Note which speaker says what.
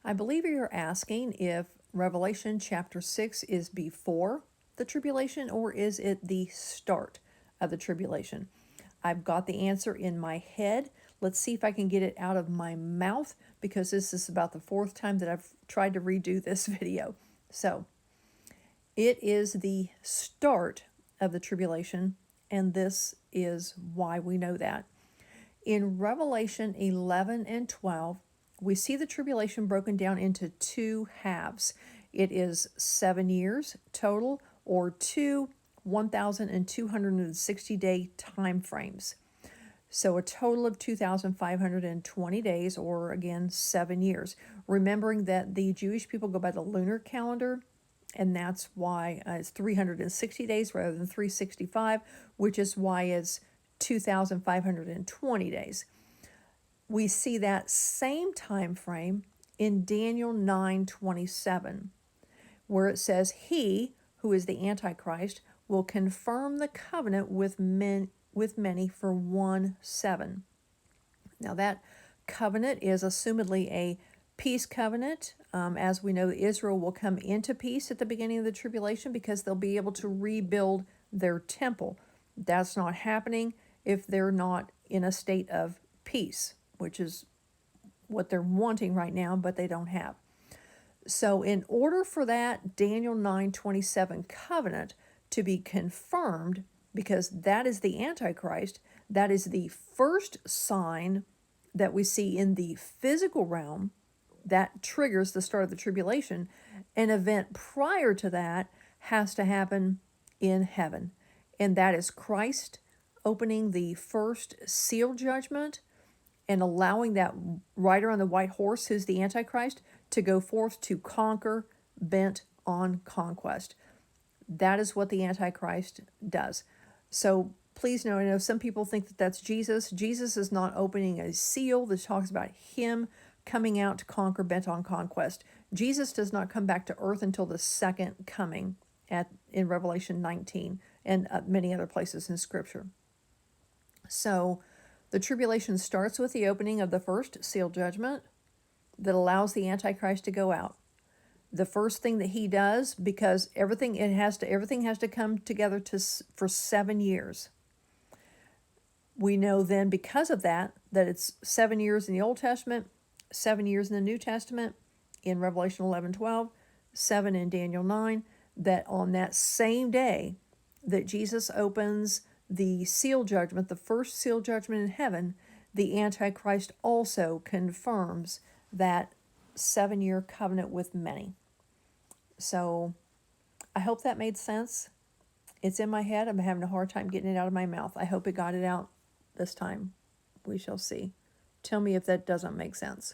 Speaker 1: I believe you're asking if Revelation chapter 6 is before the tribulation or is it the start of the tribulation? I've got the answer in my head. Let's see if I can get it out of my mouth because this is about the fourth time that I've tried to redo this video. So, it is the start of the tribulation, and this is why we know that. In Revelation 11 and 12, we see the tribulation broken down into two halves. It is 7 years total, or two 1,260-day time frames. So a total of 2,520 days, or again, 7 years. Remembering that the Jewish people go by the lunar calendar, and that's why it's 360 days rather than 365, which is why it's 2,520 days. We see that same time frame in Daniel 9:27, where it says, "He, who is the Antichrist, will confirm the covenant with many for 1/7." Now that covenant is assumedly a peace covenant. As we know, Israel will come into peace at the beginning of the tribulation because they'll be able to rebuild their temple. That's not happening if they're not in a state of peace, which is what they're wanting right now, but they don't have. So in order for that Daniel 9:27 covenant to be confirmed, because that is the Antichrist, that is the first sign that we see in the physical realm that triggers the start of the tribulation. An event prior to that has to happen in heaven, and that is Christ opening the first seal judgment and allowing that rider on the white horse, who's the Antichrist, to go forth to conquer, bent on conquest. That is what the Antichrist does. So please know, I know some people think that that's Jesus. Jesus is not opening a seal that talks about him coming out to conquer, bent on conquest. Jesus does not come back to earth until the second coming in Revelation 19 and many other places in Scripture. So the tribulation starts with the opening of the first seal judgment that allows the Antichrist to go out. The first thing that he does, because everything has to come together for 7 years. We know then, because of that it's 7 years in the Old Testament, 7 years in the New Testament, in Revelation 11:12, 7 in Daniel 9, that on that same day that Jesus opens the seal judgment, the first seal judgment in heaven, the Antichrist also confirms that 7-year covenant with many. So I hope that made sense. It's in my head. I'm having a hard time getting it out of my mouth. I hope it got it out this time. We shall see. Tell me if that doesn't make sense.